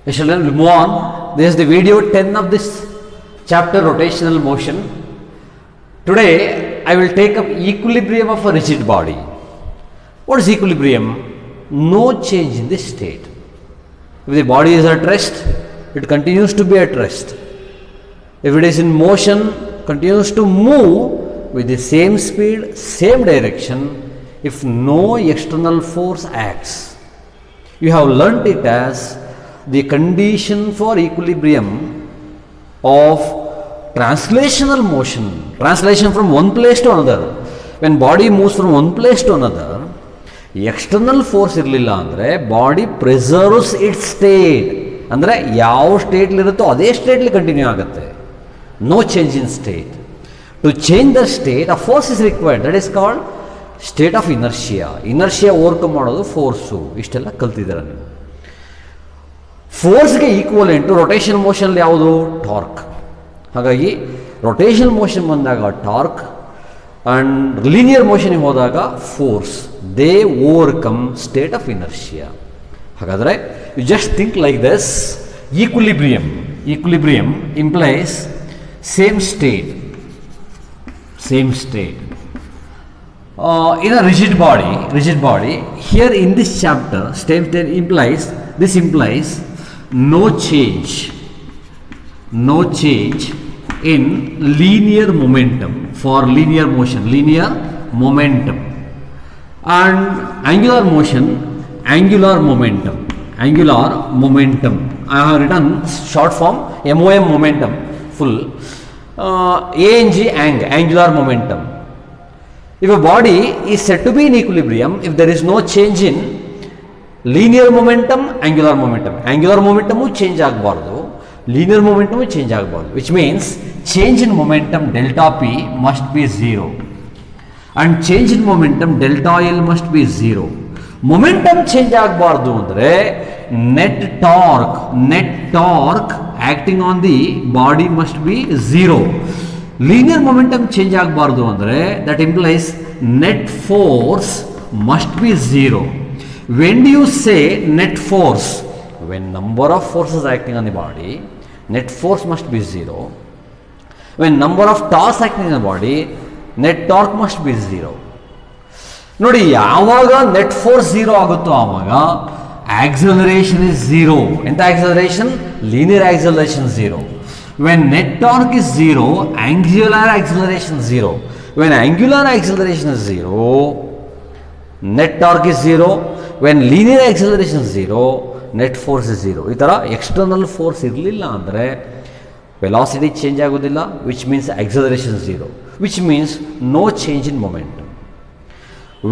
Children, we'll move on. This is the video 10 of this chapter, rotational motion. Today I will take up equilibrium of a rigid body. What is equilibrium? No change in the state. If the body is at rest, it continues to be at rest. If it is in motion, continues to move with the same speed, same direction, if no external force acts. You have learnt it as the condition for equilibrium of translational motion, translation from one place to another. When body moves from one place to another, external force ಇರಲಿಲ್ಲ ಅಂದರೆ body preserves it's state, ಅಂದರೆ ಯಾವ ಸ್ಟೇಟ್ಲಿರುತ್ತೋ ಅದೇ ಸ್ಟೇಟ್ಲಿ continue ಆಗುತ್ತೆ. No change in state. To change the state a force is required, that is called state of inertia. Inertia overcome ಮಾಡೋದು force. ಇಷ್ಟೆಲ್ಲ ಕಲ್ತಿದ್ದೀರ ನೀವು. ಫೋರ್ಸ್ಗೆ ಈಕ್ವಲೆಂಟು ರೊಟೇಷನ್ ಮೋಷನ್ ಯಾವುದು? ಟಾರ್ಕ್. ಹಾಗಾಗಿ ರೊಟೇಷನ್ ಮೋಷನ್ ಬಂದಾಗ ಟಾರ್ಕ್ ಆ್ಯಂಡ್ ಲೀನಿಯರ್ ಮೋಷನ್ಗೆ ಹೋದಾಗ force, they overcome state of inertia. ಹಾಗಾದರೆ you just think like this. Equilibrium implies same state in a rigid body. Here in this chapter, state implies no change in linear momentum for linear motion, and angular motion, angular momentum. I have written short form MOM, momentum full, ANG, angular momentum. If a body is said to be in equilibrium, if there is no change in linear momentum, angular momentum change ಆಗಬಾರ್ದು, linear momentum change ಆಗಬಾರ್ದು, which means change in momentum delta P must be 0 and change in momentum delta L must be 0. Momentum change ಆಗಬಾರ್ದು ಅಂದರೆ net torque acting on the body must be 0. Linear momentum change ಆಗಬಾರ್ದು ಅಂದರೆ that implies net force must be 0. When do you say net force? When number of forces acting on the body, net force must be 0. When number of torques acting on the body, net torque must be 0. ನೋಡಿ, ಯಾವಾಗ net force 0 ಆಗುತ್ತೋ ಆವಾಗ acceleration is 0. ಎಂಥ acceleration? Linear acceleration 0. When net torque is 0, angular acceleration 0. When angular acceleration is 0, net torque is 0. When linear acceleration is 0, net force is 0. ಈ ಥರ external force ಇರಲಿಲ್ಲ ಅಂದರೆ velocity change ಆಗೋದಿಲ್ಲ, which means acceleration is 0, which means no change in momentum.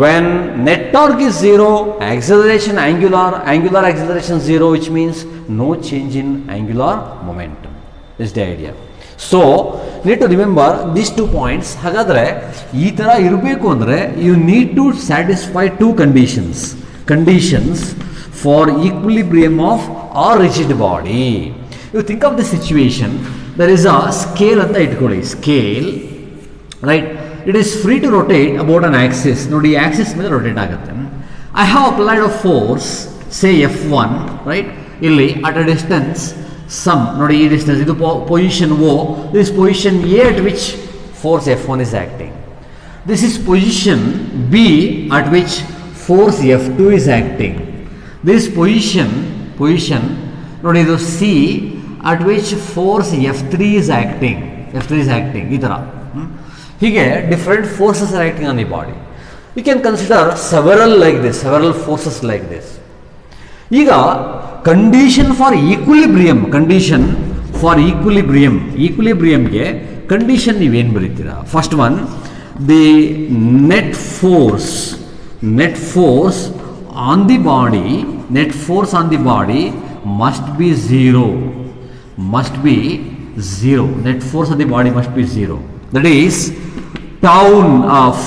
When net torque is 0, acceleration angular acceleration 0, which means no change in angular momentum. Is the idea. So need to remember these 2 points. ಹಾಗಾದರೆ ಈ ಥರ ಇರಬೇಕು ಅಂದರೆ you need to satisfy 2 conditions for equilibrium of a rigid body. You think of the situation, there is a scale ಅಂತ ಇಟ್ಕೊಳ್ಳಿ, scale, right? It is free to rotate about an axis. ನೋಡಿ, axis ಮೇಲೆ rotate ಆಗುತ್ತೆ. I have applied a force, say F1, right? ಇಲ್ಲಿ at a distance some, ನೋಡಿ ಈ distance, ಇದು position O, this position A at which force F1 is acting. This is position B at which force F2 is acting. This position ನೋಡಿ ಇದು C at which force F3 is acting. ಈ ಥರ ಹೀಗೆ different forces are acting on the body. You can consider several forces like this. ಈಗ condition for ಈಕ್ವಿಲಿಬ್ರಿಯಂಗೆ condition ನೀವೇನು ಬರೀತೀರಾ? First one, the net force on the body must be zero. Net force on the body must be zero. That is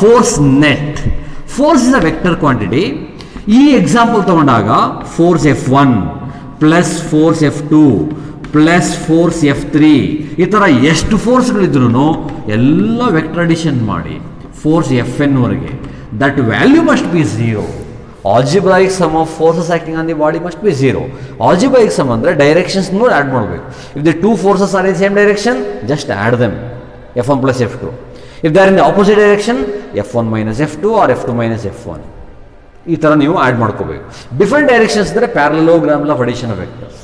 force net. Force is a vector quantity. ಈ example ತಗೊಂಡಾಗ force F1 plus force F2 plus force F3, ಈ ಥರ ಎಷ್ಟು ಫೋರ್ಸ್ಗಳಿದ್ರೂ ಎಲ್ಲ vector addition ಮಾಡಿ force Fn ವರೆಗೆ that value must be 0. Algebraic sum of forces acting on the body must be 0. Algebraic sum ಅಂದರೆ ಡೈರೆಕ್ಷನ್ಸ್ ನೋಡಿ ಆ್ಯಡ್ ಮಾಡಬೇಕು. If the two forces are in same direction just add them F1 plus F2. If they are in the opposite direction F1 minus F2 or F2 minus F1. ಈ ಥರ ನೀವು add ಮಾಡ್ಕೋಬೇಕು. Different directions ಇದ್ದರೆ parallelogram of addition of vectors.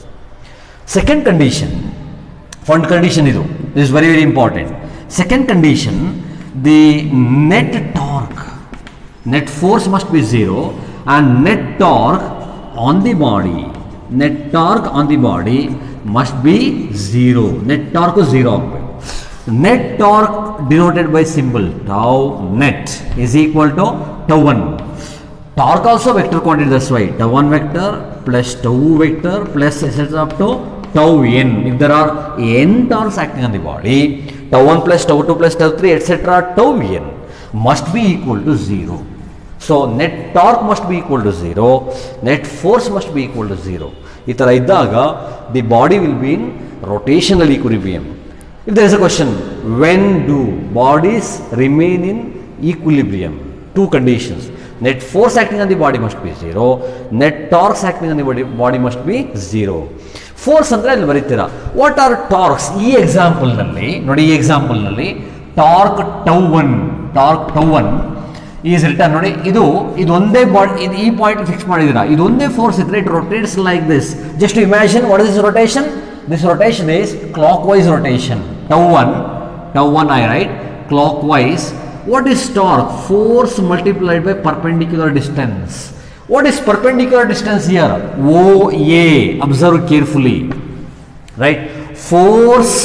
Second condition, first condition ಇದು is very very important. Second condition, the net torque, net force must be 0 and net torque on the body must be 0. Net torque is 0 ಆಗಬೇಕು. Net torque denoted by symbol tau net is equal to tau 1. Torque also vector quantity, that's why tau 1 vector plus tau vector plus etc. up to tau n. If there are n torques acting on the body, tau 1 plus tau 2 plus tau 3 etc. tau n must be equal to 0. So net torque must be equal to 0, net force must be equal to 0. ಈ ಥರ ಇದ್ದಾಗ the body will be in rotational equilibrium. If there is a question, when do bodies remain in equilibrium? Two conditions. Net force acting on the body must be 0, net torques acting on the body must be 0. Force ಅಂದರೆ ಅಲ್ಲಿ ಬರೀತೀರಾ. What are ಟಾರ್ಕ್ಸ್? ಈ ಎಕ್ಸಾಂಪಲ್ನಲ್ಲಿ ನೋಡಿ, ಈ ಎಕ್ಸಾಂಪಲ್ನಲ್ಲಿ torque tau 1 is return ನೋಡಿ. ಇದು ಒಂದೇ body, ಇದು ಈ ಪಾಯಿಂಟ್ ಫಿಕ್ಸ್ ಮಾಡಿದ್ದೀರಾ. ಇದು ಒಂದೇ ಫೋರ್ಸ್ ಇದ್ರೆ it rotates like this. Just imagine what is this rotation? This rotation is clockwise rotation. tau 1 I write clockwise. What is torque? Force multiplied by perpendicular distance. What is perpendicular distance here? OA. Observe carefully. Right? Force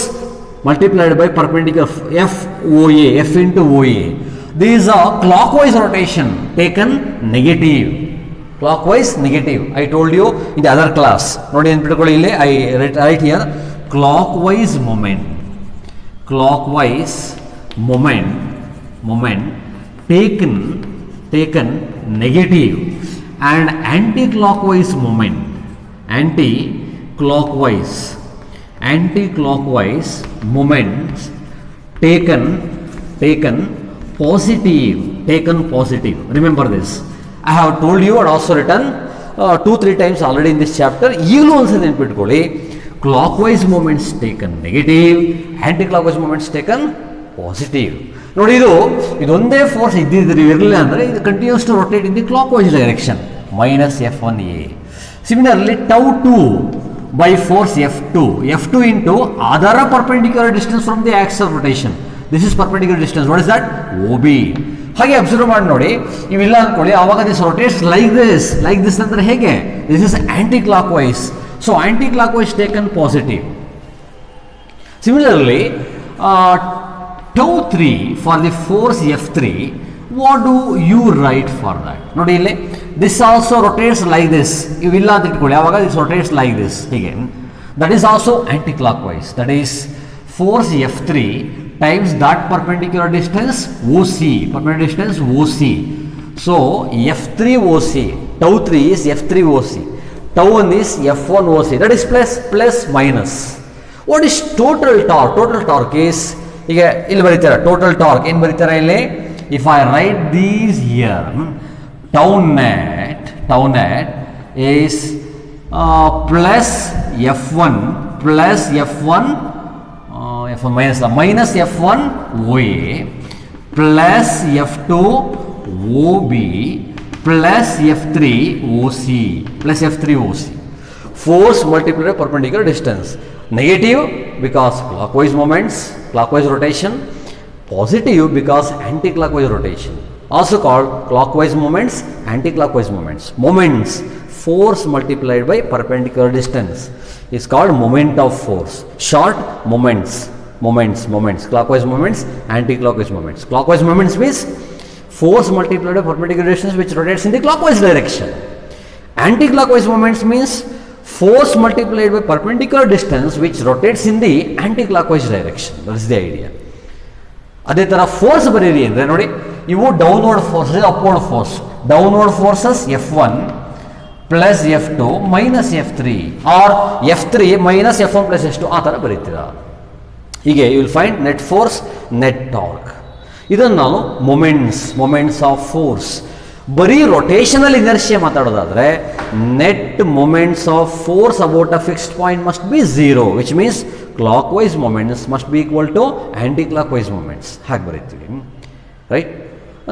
multiplied by perpendicular FOA. F into OA. These are clockwise rotation taken negative. Clockwise negative. I told you in the other class. Nodi ನೆನಪಿಟ್ಕೊಳ್ಳಿ, ಇಲ್ಲಿ I write here clockwise moment. Clockwise moment taken negative, and anti-clockwise moment. Anti-clockwise moments taken positive. Remember this. I have told you and also written 2-3 times already in this chapter. ಈಗಲೂ ಒಂದ್ಸರಿ ನೆನಪಿಟ್ಕೊಳ್ಳಿ, clockwise moments taken negative, anti-clockwise moments taken positive. ನೋಡಿ, ಇದೊಂದೇ force ಇರಲಿಲ್ಲ ಅಂದರೆ ಇದು continues to rotate in the clockwise direction minus F1A. Similarly, tau 2 by force F2 into other perpendicular distance from the axis of rotation. This is perpendicular distance. What is that? OB. ಹಾಗೆ observe ಮಾಡಿ ನೋಡಿ, ಇವೆಲ್ಲ ಅಂದ್ಕೊಳ್ಳಿ. ಆವಾಗ this rotates like this ಅಂದರೆ ಹೇಗೆ? This is anti clockwise. So anti clockwise taken positive. Similarly tau 3 for the force F3, what do you write for that? ನೋಡಿ ಇಲ್ಲಿ, this also rotates like this. ಇವಿಲ್ಲ ಅಂತ ಇಟ್ಕೊಳ್ಳಿ, ಆವಾಗ ದಿಸ್ ರೊಟೇಟ್ಸ್ ಲೈಕ್ ದಿಸ್. ಹೀಗೆ that is also anti clockwise. That is force F3 times that perpendicular distance OC. So F3 OC, tau 3 is F3 OC, tau 1 is F1 OC. That is plus minus. What is total torque? Total torque is, ಈಗ ಇಲ್ಲಿ ಬರೀತಾರೆ total torque. ಏನು ಬರೀತಾರೆ ಇಲ್ಲಿ? If I write these here, tau net is plus F1 minus F1 OA plus F2 OB plus F3 OC. Force multiplied by perpendicular distance. Negative because clockwise moments, clockwise rotation. Positive because anti-clockwise rotation. Also called clockwise moments, anti-clockwise moments. Force multiplied by perpendicular distance is called moment of force. Short moments. Clockwise moments, anti-clockwise moments. Clockwise moments means force multiplied by perpendicular distance which rotates in the clockwise direction. Anti-clockwise moments means force multiplied by perpendicular distance which rotates in the anti-clockwise direction. That is the idea. ಅದೇ ಥರ force ಬರೀರಿ ಅಂದರೆ ನೋಡಿ, ಇವು downward force, upward force. Downward forces F1 plus F2 minus F3 or F3 minus F1 plus F2 ಆ ಥರ ಬರೀತೀರಾ. ಹೀಗೆ you will find net force, net torque. ಇದನ್ನು ನಾನು ಮೊಮೆಂಟ್ಸ್ ಆಫ್ ಫೋರ್ಸ್. ಬರೀ ರೊಟೇಷನಲ್ ಇನರ್ಷಿಯಾ ಮಾತಾಡೋದಾದ್ರೆ net moments of force about a fixed point must be zero, which means clock wise moments must be equal to anti clock wise moments. ಹಾಗೆ ಬರೀತೀವಿ, right?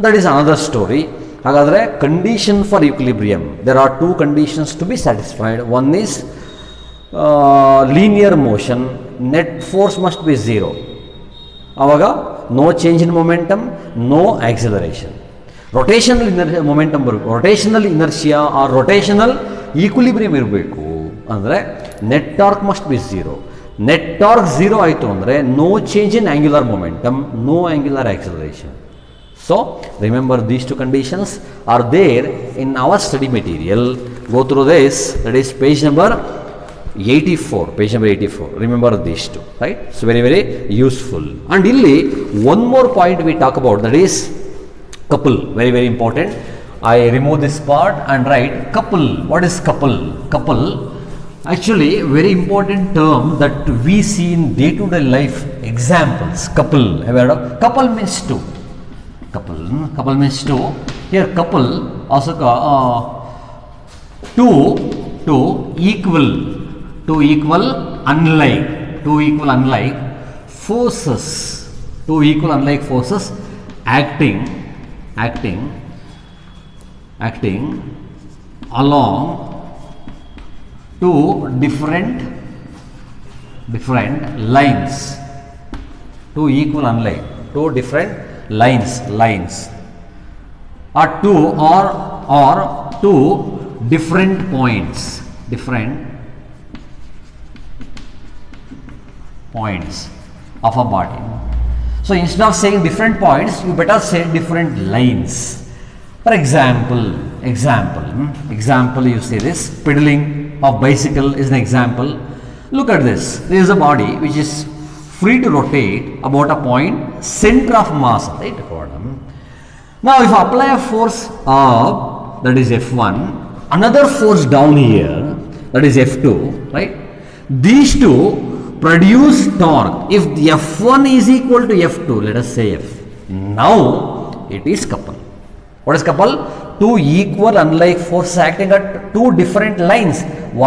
That is another story. ಹಾಗಾದರೆ condition for equilibrium, there are two conditions to be satisfied. One is linear motion, net force must be zero. ಆವಾಗ no change in momentum, no acceleration. Rotational momentum ಬರಬೇಕು, rotational inertia or rotational equilibrium ಇರಬೇಕು ಅಂದರೆ net torque must be zero. Net torque zero ಆಯಿತು ಅಂದರೆ no change in angular momentum, no angular acceleration. So remember these two conditions are there in our study material. Go through this, that is page number 84, page number 84. Remember these two, right? So very, very useful. And illi one more point we talk about, that is couple. Very, very important. I remove this part and write couple. What is couple? Couple, actually very important term that we see in day-to-day life examples. Couple. Have you heard of? Couple means two. Couple means two. Here couple also two equal unlike forces, two equal unlike forces acting along two different lines. Two equal unlike, two different lines or two different points of a body. So instead of saying different points, you better say different lines. For example, you see this pedaling of bicycle is an example. Look at this. There is a body which is free to rotate about a point, center of mass, right? Now if I apply a force up, that is F1, another force down here, that is F2, right? These two produce torque. If F1 is equal to F2, let us say F. Now it is couple. What is couple? Two equal unlike forces acting at two different lines.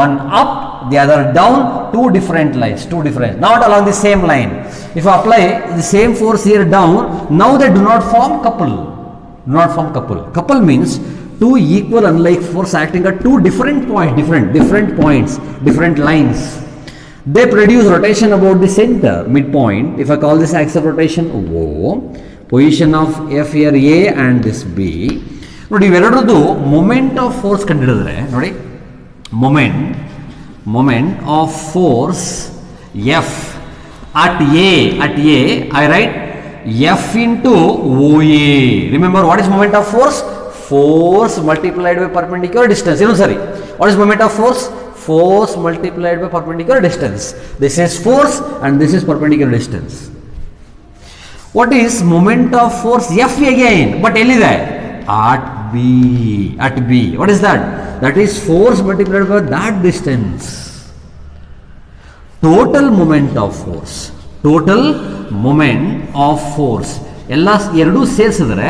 One up, the other down, two different lines, not along the same line. If I apply the same force here down, now they do not form couple. Couple means two equal unlike forces acting at two different points, different lines. They produce rotation about the center, midpoint. If I call this axis of rotation O, position of F here A and this B. ನೋಡಿ ಇವೆರಡರದ್ದು moment of force ಕಂಡುಹಿಡಿದ್ರೆ ನೋಡಿ, moment of force F at A, I write F into OA. Remember what is moment of force? Force multiplied by perpendicular distance. What is moment of force? Force multiplied by perpendicular distance. This is force and this is perpendicular distance. What is moment of force? F again, but ellide at B. What is that? That is force multiplied by that distance. Total moment of force ಎಲ್ಲ ಎರಡೂ ಸೇರಿಸಿದ್ರೆ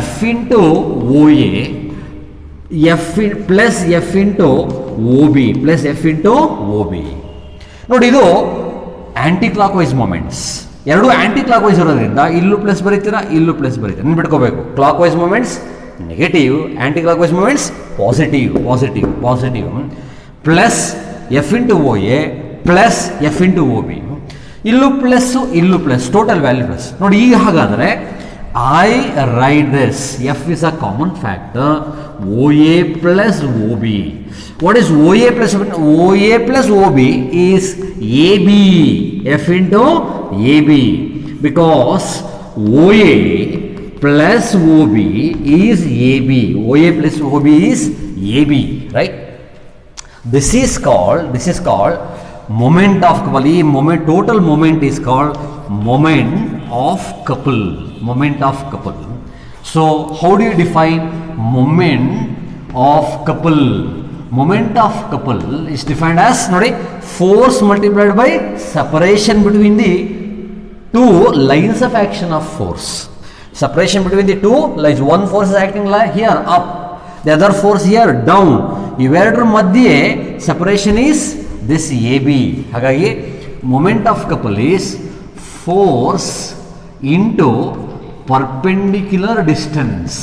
F into OA plus F into OB plus F into OB. ನೋಡಿ ಇದು anti clock wise moments, ಎರಡು anti clockwise ಇರೋದ್ರಿಂದ ಇಲ್ಲೂ plus ಬರೀತೀರಾ, ಇಲ್ಲೂ ಪ್ಲಸ್ ಬರೀತೀರಾ, ನೆನ್ಪಿಟ್ಕೋಬೇಕು. Clock wise moments negative, anti clock wise moments positive. Plus F into OA plus F into OB, ಇಲ್ಲೂ ಪ್ಲಸ್ ಟೋಟಲ್ ವ್ಯಾಲ್ಯೂ ಪ್ಲಸ್. ನೋಡಿ ಈಗ ಹಾಗಾದರೆ I write this, F is a common factor, OA plus OB. What is OA plus OB? OA plus OB is AB, F into AB, because OA plus OB is AB. OA plus OB is AB, right? This is called moment of couple. Total moment is called moment of couple. So how do you define moment of couple? Moment of couple is defined as force multiplied by separation between the two lines of action of force. Separation between the two lines. One force is acting here up, the other force here down. ಇವೆರಡರ ಮಧ್ಯೆ separation is this AB. ಹಾಗಾಗಿ moment of couple is force into perpendicular distance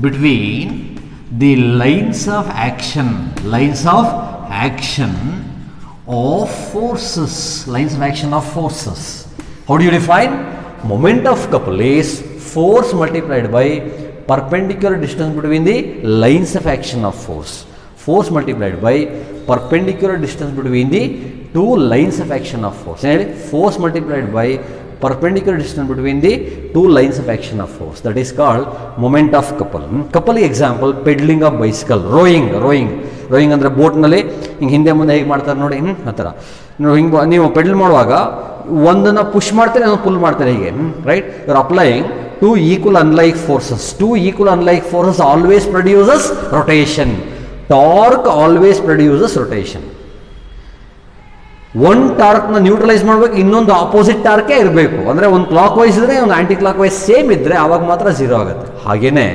between the lines of action of forces. How do you define? Moment of couple is force multiplied by perpendicular distance between the lines of action of force. Force multiplied by perpendicular distance between the two lines of action of force. Force multiplied by perpendicular distance between the two lines of action of force. That is called moment of couple. Couple example, pedaling of bicycle, rowing ಅಂದರೆ ಬೋಟ್ನಲ್ಲಿ ಹಿಂಗೆ ಹಿಂದೆ ಮುಂದೆ ಹೇಗೆ ಮಾಡ್ತಾರೆ ನೋಡಿ, ಆ ಥರ ಹಿಂಗೆ ನೀವು ಪೆಡಲ್ ಮಾಡುವಾಗ ಒಂದನ್ನು ಪುಷ್ ಮಾಡ್ತಾರೆ, ಅದನ್ನು ಪುಲ್ ಮಾಡ್ತಾರೆ, ಹೀಗೆ right. You are applying two equal unlike forces always produces rotation. Torque always produces rotation. ಒಂದು ಟಾರ್ಕ್ನ ನ್ಯೂಟ್ರಲೈಸ್ ಮಾಡಬೇಕು, ಇನ್ನೊಂದು ಆಪೋಸಿಟ್ ಟಾರ್ಕೇ ಇರಬೇಕು. ಅಂದರೆ ಒಂದು ಕ್ಲಾಕ್ ವೈಸ್ ಇದ್ದರೆ ಒಂದು ಆ್ಯಂಟಿ ಕ್ಲಾಕ್ ವೈಸ್ ಸೇಮ್ ಇದ್ದರೆ ಆವಾಗ ಮಾತ್ರ ಝೀರೋ ಆಗುತ್ತೆ. ಹಾಗೆಯೇ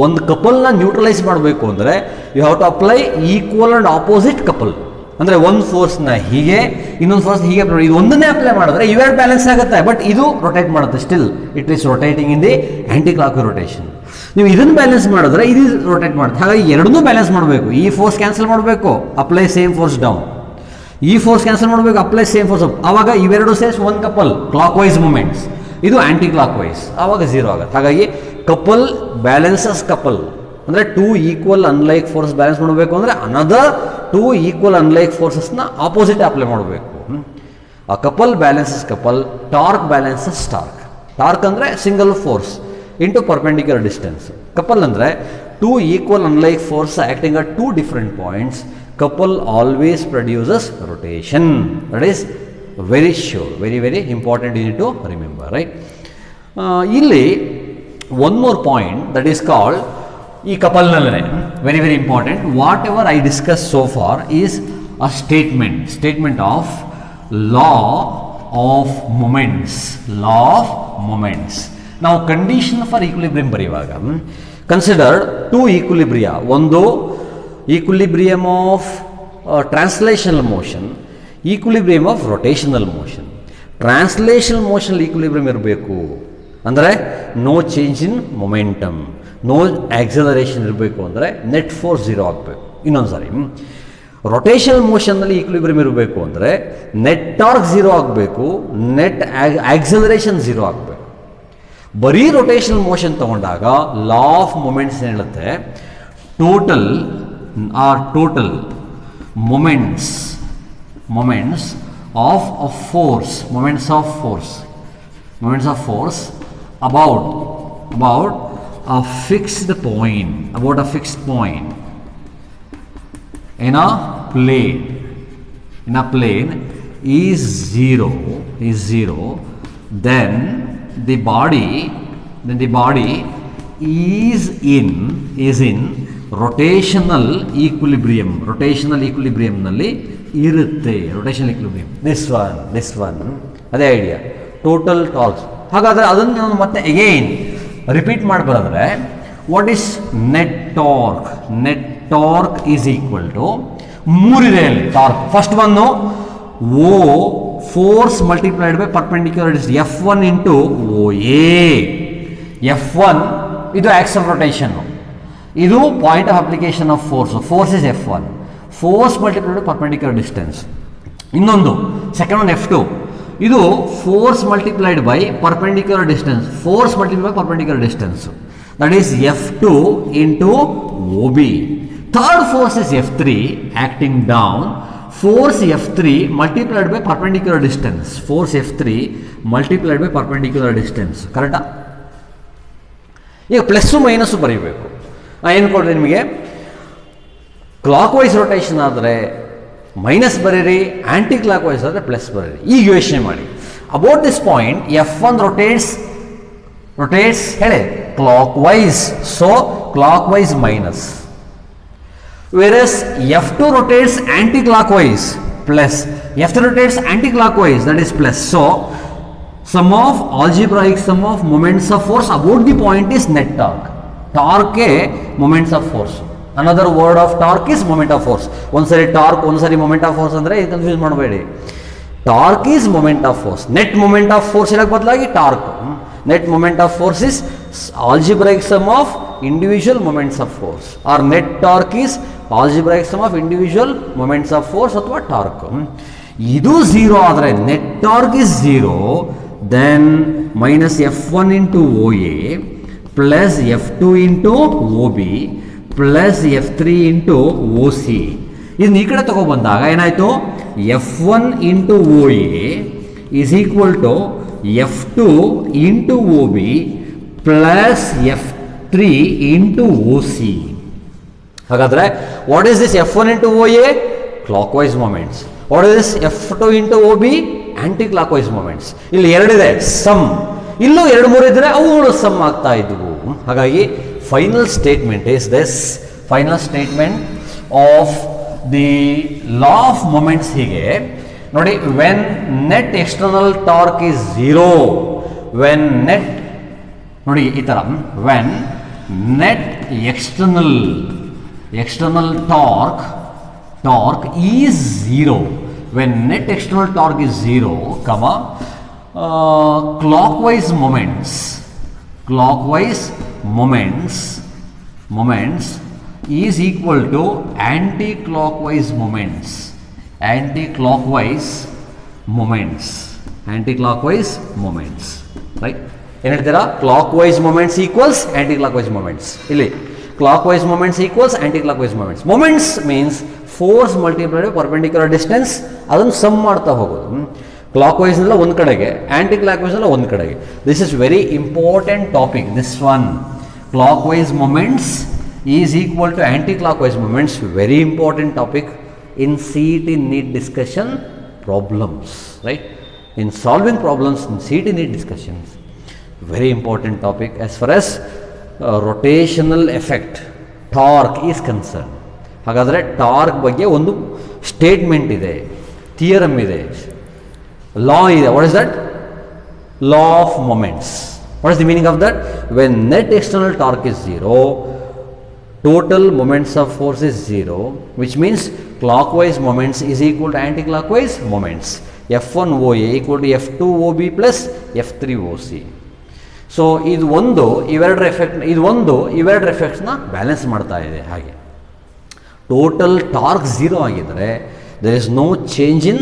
ಒಂದು ಕಪಲ್ನ ನ್ಯೂಟ್ರಲೈಸ್ ಮಾಡಬೇಕು ಅಂದರೆ you have to apply equal and opposite couple. ಅಂದರೆ ಒಂದು ಫೋರ್ಸ್ನ ಹೀಗೆ, ಇನ್ನೊಂದು ಫೋರ್ಸ್ ಹೀಗೆ, ಇದು ಒಂದನ್ನೇ ಅಪ್ಲೈ ಮಾಡಿದ್ರೆ ಇವೆರಡು ಬ್ಯಾಲೆನ್ಸ್ ಆಗುತ್ತೆ. ಬಟ್ ಇದು ರೊಟೇಟ್ ಮಾಡುತ್ತೆ, still it is rotating in the anti clock rotation. ನೀವು ಇದನ್ನು ಬ್ಯಾಲೆನ್ಸ್ ಮಾಡಿದ್ರೆ ಇದು ರೊಟೇಟ್ ಮಾಡುತ್ತೆ. ಹಾಗಾಗಿ ಎರಡನ್ನೂ ಬ್ಯಾಲೆನ್ಸ್ ಮಾಡಬೇಕು. ಈ ಫೋರ್ಸ್ ಕ್ಯಾನ್ಸಲ್ ಮಾಡಬೇಕು, ಅಪ್ಲೈ ಸೇಮ್ ಫೋರ್ಸ್ ಡೌನ್. ಈ ಫೋರ್ಸ್ ಕ್ಯಾನ್ಸಲ್ ಮಾಡಬೇಕು, ಅಪ್ಲೈ ಸೇಮ್ ಫೋರ್ಸ್ ಅಪ್. ಆವಾಗ ಇವೆರಡು ಸೇರ್ಸ್ ಒಂದು ಕಪಲ್, ಕ್ಲಾಕ್ ವೈಸ್ ಮೂಮೆಂಟ್ಸ್, ಇದು ಆ್ಯಂಟಿ ಕ್ಲಾಕ್ ವೈಸ್, ಆವಾಗ ಝೀರೋ ಆಗುತ್ತೆ. ಹಾಗಾಗಿ ಕಪಲ್ ಬ್ಯಾಲೆನ್ಸಸ್ ಕಪಲ್ ಅಂದರೆ two equal unlike force balance ಮಾಡಬೇಕು ಅಂದರೆ ಅನದರ್ ಟೂ ಈಕ್ವಲ್ ಅನ್ಲೈಕ್ ಫೋರ್ಸಸ್ನ ಆಪೋಸಿಟ್ ಅಪ್ಲೈ ಮಾಡಬೇಕು. ಆ couple balances couple, torque balances torque. Torque ಅಂದರೆ single force into perpendicular distance. Couple ಅಂದರೆ two equal unlike force acting at two different points. Couple always produces rotation. That is very sure, very important, you need to remember, right? Illi one more point that is called ee couple nalle very important. Whatever I discussed so far is a statement of law of moments. Now condition for equilibrium barivaga consider two equilibria. One equilibrium of translational motion, equilibrium of rotational motion. Translational motion equilibrium ಇರಬೇಕು ಅಂದರೆ no change in momentum, no acceleration ಇರಬೇಕು ಅಂದರೆ net force zero ಆಗಬೇಕು. ಇನ್ನೊಂದು ಸಾರಿ rotational ಮೋಷನ್ನಲ್ಲಿ equilibrium ಇರಬೇಕು ಅಂದರೆ net torque zero ಆಗಬೇಕು, net acceleration zero ಆಗಬೇಕು. ಬರೀ ರೊಟೇಷನಲ್ ಮೋಷನ್ ತಗೊಂಡಾಗ ಲಾ ಆಫ್ ಮೊಮೆಂಟ್ಸ್ ಏನು ಹೇಳುತ್ತೆ, total moments of force about a fixed point in a plane is zero, then the body is in rotational equilibrium ನಲ್ಲಿ ಇರುತ್ತೆ. rotational equilibrium this one ಅದೇ idea, total torque. ಹಾಗಾದರೆ ಅದನ್ನು ನಾನು ಮತ್ತೆ ಅಗೈನ್ ರಿಪೀಟ್ ಮಾಡಿ ಬರೆದ್ರೆ what is net torque is equal to ಮೂರಿದೆ ಅಲ್ಲಿ ಟಾರ್ಕ್. ಫಸ್ಟ್ ಒನ್ನು ಓ force multiplied by perpendicular distance F1 into OA. F1 ಇದು ಆಕ್ಸಲ್ ರೊಟೇಷನ್, ಇದು point of application of force is F1, force multiplied perpendicular distance. ಇನ್ನೊಂದು second one F2, ಇದು force multiplied by perpendicular distance, that is F2 into OB. Third force is F3 acting down, force F3 multiplied by perpendicular distance, ಕರೆಕ್ಟಾ? ಈಗ plus minus ಬರೀಬೇಕು. ಏನು ಕೊಡ್ರಿ ನಿಮಗೆ, clockwise rotation ಆದರೆ minus ಬರೀರಿ, anti clock wise ಆದರೆ plus ಬರೀರಿ. ಈಗ ಯೋಚನೆ ಮಾಡಿ, about this point F1 rotates ಹೇಳಿ clockwise, so clockwise minus, versus F2 rotates anti-clockwise plus, F3 rotates anti-clockwise, that is plus. So sum of algebraic sum of moments of force about the point is net torque. Torque moments of force. Another word of torque is moment of force. ಒಂದ್ಸರಿ torque ಒಂದ್ಸರಿ moment of force ಅಂದ್ರೆ confuse ಮಾಡಬೇಡಿ. Torque is moment of force. Net moment of force ಇದಕ್ಕೆ ಬದಲಾಗಿ torque. Net moment of force is algebraic sum of individual moments of force, or net torque is algebraic sum of individual moments of force ಅಥವಾ torque. ಇದು 0 ಆದರೆ net torque is 0, then minus F1 into OA plus F2 into OB plus F3 into OC. ಇದನ್ನ ಈ ಕಡೆ ತಗೊಬಂದಾಗ ಏನಾಯಿತು, F1 into OA is equal to F2 into OB plus F3 into OC. ಹಾಗಾದರೆ what is this F1 into OA? Clockwise moments. What is this F2 into OB? Anticlockwise moments. ಇಲ್ಲಿ ಎರಡಿದೆ some, ಇಲ್ಲೂ 2-3 ಇದ್ದರೆ ಅವುಗಳು some ಆಗ್ತಾ ಇದ್ವು. ಹಾಗಾಗಿ final statement is this. Final statement of the law of moments ಹೀಗೆ ನೋಡಿ, when net external torque is 0, when net ನೋಡಿ ಈ ಥರ, when net external torque is 0, when net external torque is 0, comma, clockwise moments is equal to anti-clockwise moments, right? ಏನು ಹೇಳ್ತೀರಾ? clockwise moments equals anti-clockwise moments. ಇಲ್ಲಿ clockwise moments equals anti-clockwise moments. Moments means force multiplied perpendicular distance, ಅದನ್ನು some ಮಾಡ್ತಾ ಹೋಗೋದು. Clock ವೈಸ್ನೆಲ್ಲ ಒಂದು ಕಡೆಗೆ, ಆ್ಯಂಟಿ clock ವೈಸ್ನೆಲ್ಲ ಒಂದು ಕಡೆಗೆ. This is very important topic, this one. Clock wise moments is equal to anti clock wise moments. Very important topic in CET NEET discussion problems, right? In solving problems in CET NEET discussions. Very important topic as far as rotational effect torque is concern. ಹಾಗಾದರೆ torque ಬಗ್ಗೆ ಒಂದು statement ಇದೆ, theorem ಇದೆ, law ಇದೆ. What is that? Law of moments. What is the meaning of that? When net external torque is 0, total moments of force is 0, which means clockwise moments is equal to anti-clockwise moments. F1 OA equal to F2 OB plus F3 OC. So ಇವೆರಡರ ಎಫೆಕ್ಟ್ಸ್ನ balance ಮಾಡ್ತಾ ಇದೆ. ಹಾಗೆ total torque 0 ಆಗಿದ್ದರೆ there is no change in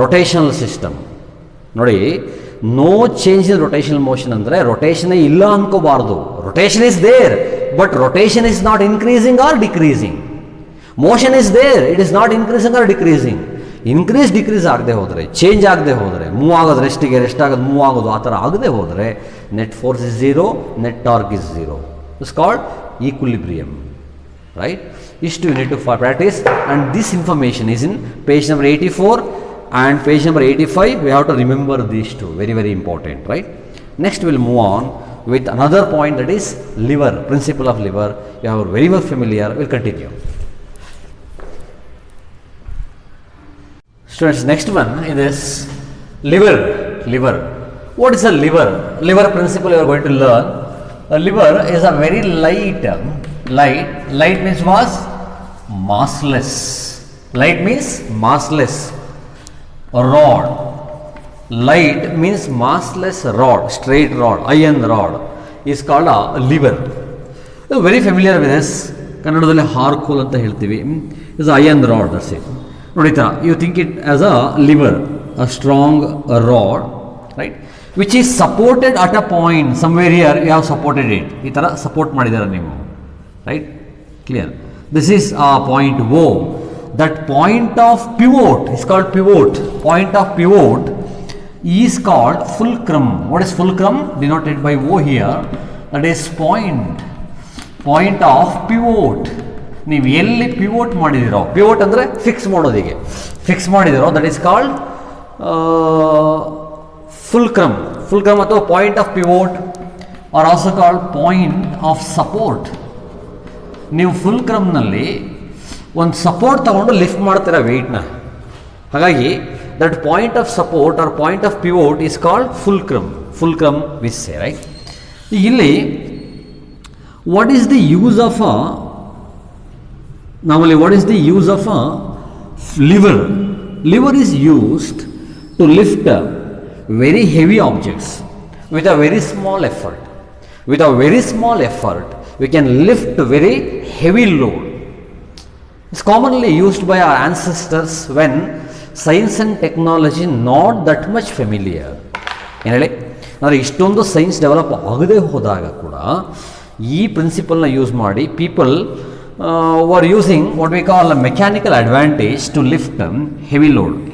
rotational system. ನೋಡಿ, no change in rotational motion ಅಂದರೆ ರೊಟೇಷನೇ ಇಲ್ಲ ಅನ್ಕೋಬಾರ್ದು. Rotation is there, but rotation is not increasing or decreasing. Motion is there, it is not increasing or decreasing. Decrease ಆಗದೆ ಹೋದರೆ, change ಆಗದೆ ಹೋದರೆ, move ಆಗೋದು ರೆಸ್ಟ್ ಆಗೋದು ಮೂವ್ ಆಗೋದು ಆ ಥರ ಆಗದೆ ಹೋದರೆ net force is 0, net torque is 0. It's called equilibrium, right? Istu you need to practice, and this information is in page number 84 and page number 85. We have to remember these two, very very important, right? Next we'll move on with another point, that is lever, principle of lever. You are very much familiar. We'll continue. Students, next one is lever. What is a lever? Lever principle you are going to learn. A lever is a very light means was massless. Light means massless rod. Light means massless rod, straight rod, iron rod is called a lever. You are very familiar with this. ಕನ್ನಡದಲ್ಲಿ ಹಾರ್ಕೋಲ್ ಅಂತ ಹೇಳ್ತೀವಿ. is iron rod, that's it. ನೋಡಿ, you think it as a lever, a strong rod, right, which is supported at a point somewhere. Here you have supported it. ಈ ಥರ support ಮಾಡಿದ್ದಾರೆ ನೀವು, right? Clear? This is a point O. That point of pivot is called pivot. Point of pivot is called fulcrum. What is fulcrum? Denoted by O here. That is point of pivot. ನೀವು ಎಲ್ಲಿ pivot ಮಾಡಿದಿರೋ, pivot ಅಂದರೆ fix ಮಾಡೋದಿಗೆ, fix ಮಾಡಿದಿರೋ, that is called fulcrum. Fulcrum ಅಥವಾ point of pivot are also called point of support. ನೀವು ಫುಲ್ಕ್ರಮ್ನಲ್ಲಿ ಒಂದು ಸಪೋರ್ಟ್ ತಗೊಂಡು ಲಿಫ್ಟ್ ಮಾಡ್ತೀರಾ ವೆಯ್ಟ್ನ. ಹಾಗಾಗಿ that point of support or point of pivot is called fulcrum we say, right? ಇಲ್ಲಿ what is the use of a lever is used to lift very heavy objects with a very small effort. With a very small effort, we can lift very heavy load. It's commonly used by our ancestors when science and technology not that much familiar. ಏನು ಹೇಳಿ ಅಂದರೆ ಇಷ್ಟೊಂದು science develop ಆಗದೆ ಹೋದಾಗ ಕೂಡ ಈ ಪ್ರಿನ್ಸಿಪಲ್ನ use ಮಾಡಿ people were using what we call mechanical advantage to lift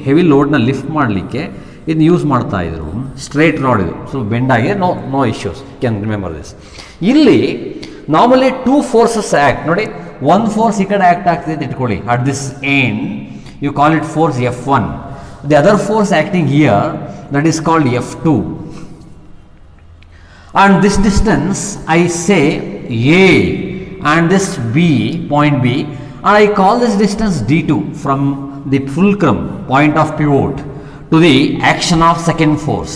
heavy ಲೋಡ್ನ ಲಿಫ್ಟ್ ಮಾಡಲಿಕ್ಕೆ ಇದನ್ನ ಯೂಸ್ ಮಾಡ್ತಾ ಇದ್ರು. ಸ್ಟ್ರೇಟ್ ರಾಡ್ ಇದು, ಸೊ ಬೆಂಡ್ ಆಗಿ no issues, can remember this. ಇಲ್ಲಿ ನಾರ್ಮಲಿ 2 ಫೋರ್ಸಸ್ ಆ್ಯಕ್ಟ್ ನೋಡಿ, ಒಂದು ಫೋರ್ಸ್ ಈ ಕಡೆ ಆ್ಯಕ್ಟ್ ಆಗ್ತಿದೆ ಅಂತ ಇಟ್ಕೊಳ್ಳಿ, at this end you call it force F1, the other force acting here that is called F2, and this distance I say A and this B, point B, and I call this distance D2 from the fulcrum, point of pivot, to the action of second force,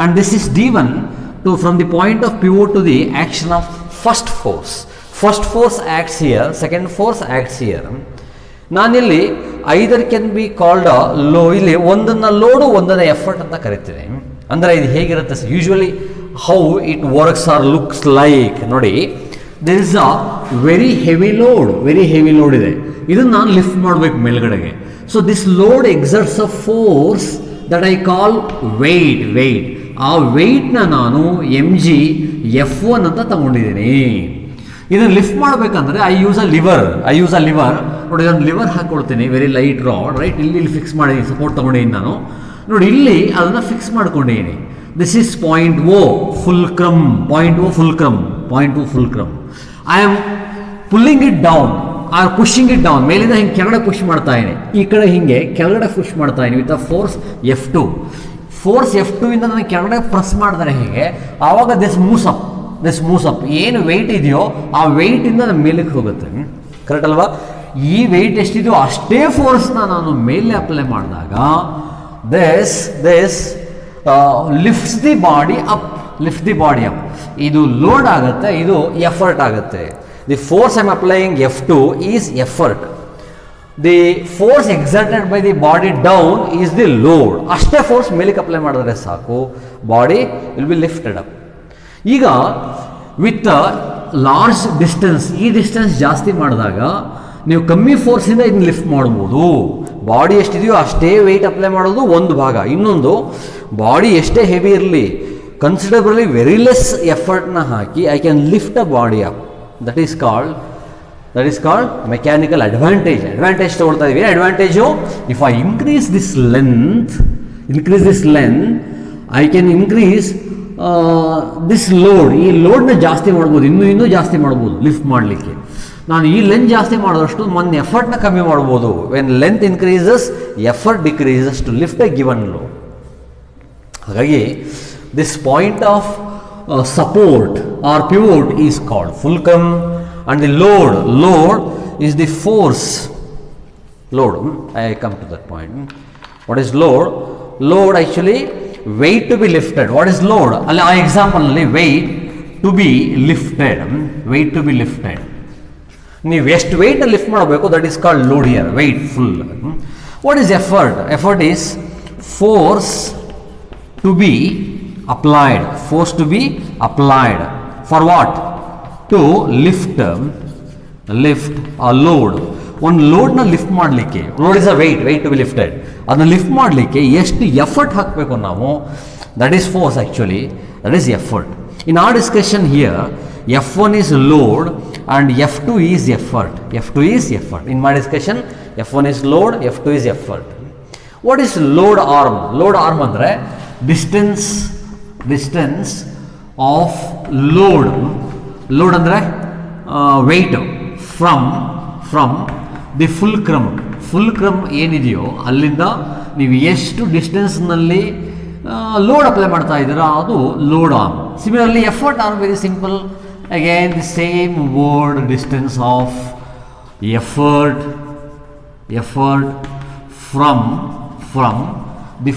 and this is D1 from the point of pivot to the action of first force. First force acts here, second force acts here. ನಾನಿಲ್ಲಿ ಐದರ್ can be called ಇಲ್ಲಿ ಒಂದನ್ನು load ಒಂದನ್ನು effort ಅಂತ ಕರಿತೀನಿ. ಅಂದರೆ ಇದು ಹೇಗಿರುತ್ತೆ usually how it works or looks like ನೋಡಿ, there is a very heavy load ಇದೆ, ಇದನ್ನು ನಾನು ಲಿಫ್ಟ್ ಮಾಡಬೇಕು ಮೇಲ್ಗಡೆಗೆ. So this load exerts a force that I call weight. ಆ ವೆಯ್ಟ್ನ ನಾನು mg F1 ಅಂತ ತಗೊಂಡಿದ್ದೀನಿ. ಇದನ್ನು ಲಿಫ್ಟ್ ಮಾಡಬೇಕಂದ್ರೆ ಐ ಯೂಸ್ ಅ ಲಿವರ್ ನೋಡಿ, ಇದನ್ನು ಲಿವರ್ ಹಾಕ್ಕೊಳ್ತೀನಿ, ವೆರಿ ಲೈಟ್ ರಾಡ್, ರೈಟ್, ಇಲ್ಲಿ ಫಿಕ್ಸ್ ಮಾಡಿದ್ದೀನಿ, ಸಪೋರ್ಟ್ ತೊಗೊಂಡಿದ್ದೀನಿ ನಾನು ನೋಡಿ, ಇಲ್ಲಿ ಅದನ್ನು ಫಿಕ್ಸ್ ಮಾಡ್ಕೊಂಡಿದ್ದೀನಿ. This is point O fulcrum. I am pulling it down or pushing it down, ಮೇಲಿಂದ ಹಿಂಗೆ ಕೆಳಗಡೆ ಪುಷ್ ಮಾಡ್ತಾ ಇದ್ದೀನಿ, ಈ ಕಡೆ ಹಿಂಗೆ ಕೆಳಗಡೆ ಪುಷ್ ಮಾಡ್ತಾ ಇದ್ದೀನಿ with a force F2. Force F2 ಇಂದ ನಾನು ಕೆಳಗಡೆ ಪ್ರೆಸ್ ಮಾಡಿದ್ರೆ ಹೀಗೆ, ಆವಾಗ ದಿಸ್ ಮೂವ್ಸ್ ಅಪ್, ಏನು ವೆಯ್ಟ್ ಇದೆಯೋ ಆ ವೆಯ್ಟಿಂದ ನಮ್ಮ ಮೇಲಕ್ಕೆ ಹೋಗುತ್ತೆ. ಕರೆಕ್ಟ್ ಅಲ್ವಾ? ಈ ವೆಯ್ಟ್ ಎಷ್ಟಿದೆಯೋ ಅಷ್ಟೇ ಫೋರ್ಸ್ನ ನಾನು ಮೇಲೆ ಅಪ್ಲೈ ಮಾಡಿದಾಗ this lifts the body up. ಇದು ಲೋಡ್ ಆಗುತ್ತೆ, ಇದು ಎಫರ್ಟ್ ಆಗುತ್ತೆ. The force I am applying F2 is effort. The force exerted by the body down is the load. ಅಷ್ಟೇ ಫೋರ್ಸ್ ಮೇಲಕ್ಕೆ ಅಪ್ಲೈ ಮಾಡಿದ್ರೆ ಸಾಕು, body will be lifted up. ಈಗ with large distance, ಈ ಡಿಸ್ಟೆನ್ಸ್ ಜಾಸ್ತಿ ಮಾಡಿದಾಗ ನೀವು ಕಮ್ಮಿ ಫೋರ್ಸಿಂದ ಇದನ್ನ ಲಿಫ್ಟ್ ಮಾಡ್ಬೋದು. ಬಾಡಿ ಎಷ್ಟಿದೆಯೋ ಅಷ್ಟೇ ವೆಯ್ಟ್ ಅಪ್ಲೈ ಮಾಡೋದು ಒಂದು ಭಾಗ. ಇನ್ನೊಂದು, ಬಾಡಿ ಎಷ್ಟೇ ಹೆವಿ ಇರಲಿ, ಕನ್ಸಿಡರಬಲಿ ವೆರಿ ಲೆಸ್ ಎಫರ್ಟ್ನ ಹಾಕಿ I can lift a body up. That is called mechanical advantage. ತಗೊಳ್ತಾ ಇದೀವಿ. Advantage, if I increase this length I can increase this load. ಈ ಲೋಡ್ನ ಜಾಸ್ತಿ ಮಾಡ್ಬೋದು, ಇನ್ನೂ ಜಾಸ್ತಿ ಮಾಡ್ಬೋದು ಲಿಫ್ಟ್ ಮಾಡಲಿಕ್ಕೆ. ನಾನು ಈ ಲೆಂತ್ ಜಾಸ್ತಿ ಮಾಡೋಷ್ಟು ನನ್ನ ಎಫರ್ಟ್ನ ಕಮ್ಮಿ ಮಾಡ್ಬೋದು. When length increases effort decreases to lift a given load. ಹಾಗಾಗಿ this point of support or pivot is called fulcrum, and the load is the force. I come to that point. What is load actually weight to be lifted. What is load? Our example weight to be lifted. ನೀವು ಎಷ್ಟು weight lift ಮಾಡಬೇಕು, that is called load here, weight full. What is effort is force to be applied for what? To lift a load. ಒಂದು ಲೋಡ್ನ lift ಮಾಡಲಿಕ್ಕೆ, load is a weight to be lifted, ಅದನ್ನ lift ಮಾಡಲಿಕ್ಕೆ ಎಷ್ಟು effort ಹಾಕಬೇಕು ನಾವು, that is force actually, that is effort. In our discussion here F1 is load and F2 is effort. In my discussion F1 is load, F2 is effort. What is load arm? Load arm ಅಂದ್ರೆ distance of load ಅಂದರೆ weight from the fulcrum ಏನಿದೆಯೋ ಅಲ್ಲಿಂದ ನೀವು ಎಷ್ಟು ಡಿಸ್ಟೆನ್ಸ್ನಲ್ಲಿ load apply ಮಾಡ್ತಾ ಇದ್ದೀರಾ, ಅದು load arm. Similarly effort arm, very simple. Again the same word, distance of effort from the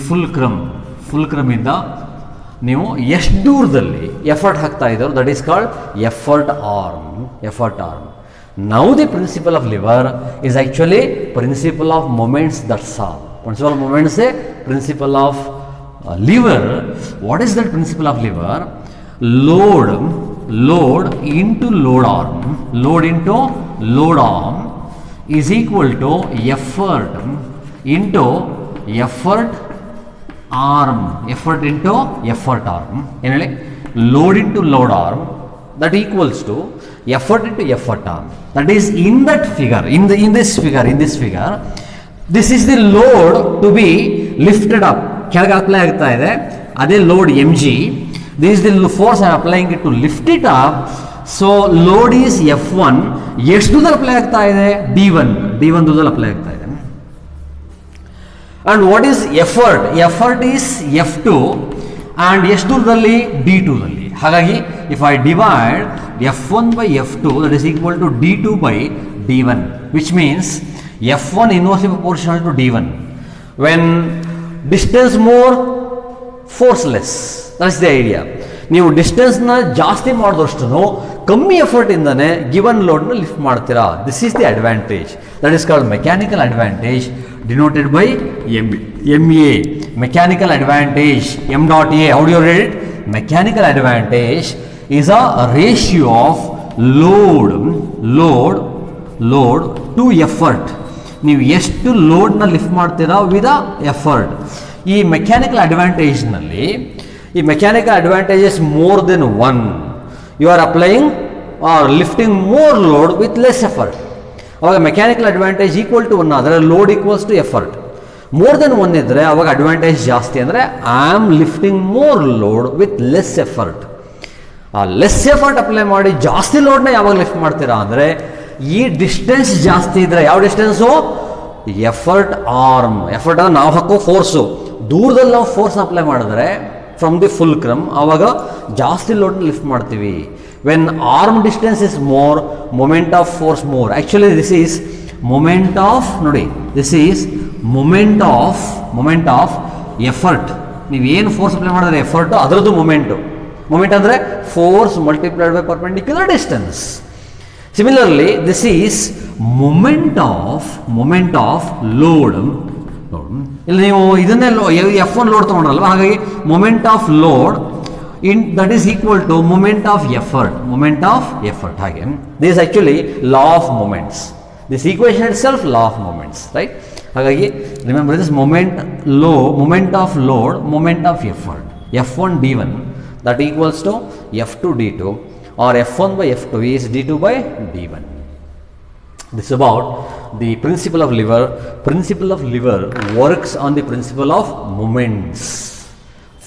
ಫುಲ್ಕ್ರಮಿಂದ ನೀವು ಎಷ್ಟು ದೂರದಲ್ಲಿ ಎಫರ್ಟ್ ಹಾಕ್ತಾ ಇದ್ದಾರೋ that is called effort arm. Now the principle of lever is actually principle of moments, that's all. Principle of moments say principle of lever. What is that principle of lever? Load into load arm is equal to effort into effort arm. ಏನು ಹೇಳಿ? Load into load arm that equals to effort into effort arm. That is in that figure, in this figure, this is the load to be lifted up. ಕೆಳಗೆ apply ಆಗ್ತಾ ಇದೆ, ಅದೇ load mg. This is the force I am applying it to lift it up. So load is F1. ಎಷ್ಟು ದೂರದಲ್ಲಿ apply ಆಗ್ತಾ ಇದೆ? D1 ದೂರದಲ್ಲಿ apply ಆಗ್ತಾ ಇದೆ. And what is effort? Effort is F2 and ಎಷ್ಟು ದೂರದಲ್ಲಿ? D2 ದಲ್ಲಿ. ಹಾಗಾಗಿ if I divide F1 by F2, that is equal to D2 by D1, which means F1 inversely proportional to D1. When distance more, force less. That's the idea. ನೀವು ಡಿಸ್ಟೆನ್ಸ್ನ ಜಾಸ್ತಿ ಮಾಡಿದಷ್ಟು ಕಮ್ಮಿ ಎಫರ್ಟಿಂದನೇ given ಲೋಡ್ನ lift ಮಾಡ್ತೀರಾ. This is the advantage. That is called mechanical advantage denoted by MA. Mechanical advantage, M dot A. How do you read it? Mechanical advantage is a ratio of load to effort. ನೀವು ಎಷ್ಟು ಲೋಡ್ನ lift ಮಾಡ್ತೀರಾ with effort. ಈ mechanical ಅಡ್ವಾಂಟೇಜ್ನಲ್ಲಿ ಈ mechanical advantage is more than one. You are applying or lifting more load with less effort. ಅವಾಗ mechanical advantage equal to one ಆದರೆ load equals to effort. More than one ಇದ್ದರೆ ಅವಾಗ advantage ಜಾಸ್ತಿ ಅಂದರೆ I am lifting more load with less effort. ಆ less effort apply ಮಾಡಿ ಜಾಸ್ತಿ ಲೋಡ್ನ ಯಾವಾಗ ಲಿಫ್ಟ್ ಮಾಡ್ತೀರಾ ಅಂದರೆ ಈ ಡಿಸ್ಟೆನ್ಸ್ ಜಾಸ್ತಿ ಇದ್ರೆ. ಯಾವ ಡಿಸ್ಟೆನ್ಸು? Effort arm. ಎಫರ್ಟ್ ಅಂದರೆ ನಾವು ಹಾಕೋ ಫೋರ್ಸು. ದೂರದಲ್ಲಿ ನಾವು ಫೋರ್ಸ್ನ ಅಪ್ಲೈ ಮಾಡಿದ್ರೆ ಫ್ರಮ್ ದಿ ಫುಲ್ಕ್ರಮ್ ಆವಾಗ ಜಾಸ್ತಿ ಲೋಡ್ನ ಲಿಫ್ಟ್ ಮಾಡ್ತೀವಿ. When arm distance is more, moment of force more. Actually this is moment of, ನೋಡಿ this is moment of effort. ನೀವು ಏನು ಫೋರ್ಸ್ ಅಪ್ಲೈ ಮಾಡಿದ್ರೆ ಎಫರ್ಟು ಅದರದ್ದು ಮೊಮೆಂಟು. ಮೊಮೆಂಟ್ ಅಂದರೆ force multiplied by perpendicular distance. Similarly, this is moment of load. ಇಲ್ಲಿ ನೀವು ಇದನ್ನೇ F1 load ತಗೊಂಡ್ರಲ್ವ, ಹಾಗಾಗಿ moment off load that is equal to moment of effort. ಹಾಗೆ this is actually law of moments. This equation itself law of moments, right? ಹಾಗಾಗಿ remember this moment of load, moment of effort. F1 D1 that equals to F2 D2, or F1 by F2 is D2 by D1. This is about the principle of lever. Principle of lever works on the principle of moments.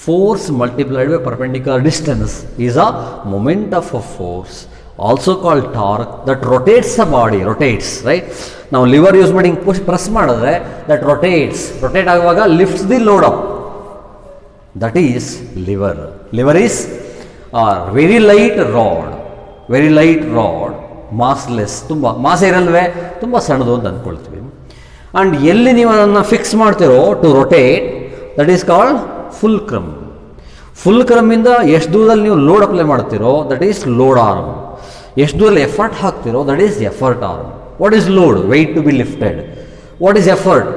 Force multiplied by perpendicular distance is a moment of a force, also called torque, that rotates the body, right? Now lever use ಮಾಡಿ press ಮಾಡಿದ್ರೆ that rotate ಆಗುವಾಗ lifts the load up. That is lever. Lever is very light rod, massless, ತುಂಬ mass ಇರಲ್ವೇ, ತುಂಬ ಸಣ್ಣದು ಅಂತ ಅಂದ್ಕೊಳ್ತೀವಿ. And ಎಲ್ಲಿ ನೀವು ಅದನ್ನು ಫಿಕ್ಸ್ ಮಾಡ್ತಿರೋ to rotate, that is called fulcrum. ಫುಲ್ಕ್ರಮ್ಮಿಂದ ಎಷ್ಟು ದೂರದಲ್ಲಿ ನೀವು ಲೋಡ್ ಅಪ್ಲೈ ಮಾಡ್ತಿರೋ ದಟ್ ಈಸ್ ಲೋಡ್ ಆರ್ಮ್. ಎಷ್ಟು ದೂರಲ್ಲಿ ಎಫರ್ಟ್ ಹಾಕ್ತಿರೋ that is effort arm. What is load? Weight to be lifted. What is effort?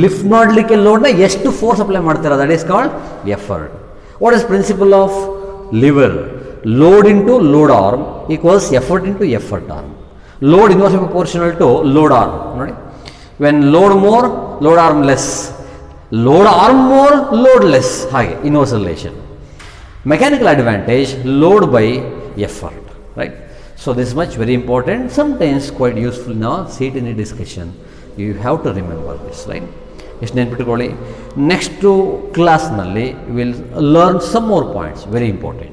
Lift ಮಾಡಲಿಕ್ಕೆ ಲೋಡ್ನ ಎಷ್ಟು ಫೋರ್ಸ್ ಅಪ್ಲೈ ಮಾಡ್ತೀರಾ that is called effort. What is principle of lever? Load into load arm equals effort into effort arm. Load inversely proportional to load arm. Nodi, when load more, load arm less. Load arm more, load less. Hage inverse relation. Mechanical advantage, load by effort. Right? So this is much very important. Sometimes quite useful now. See it in a discussion. You have to remember this. Right? ಎಷ್ಟು ನೆನ್ಪಿಟ್ಕೊಳ್ಳಿ. Next ಕ್ಲಾಸ್ನಲ್ಲಿ will learn some more points very important.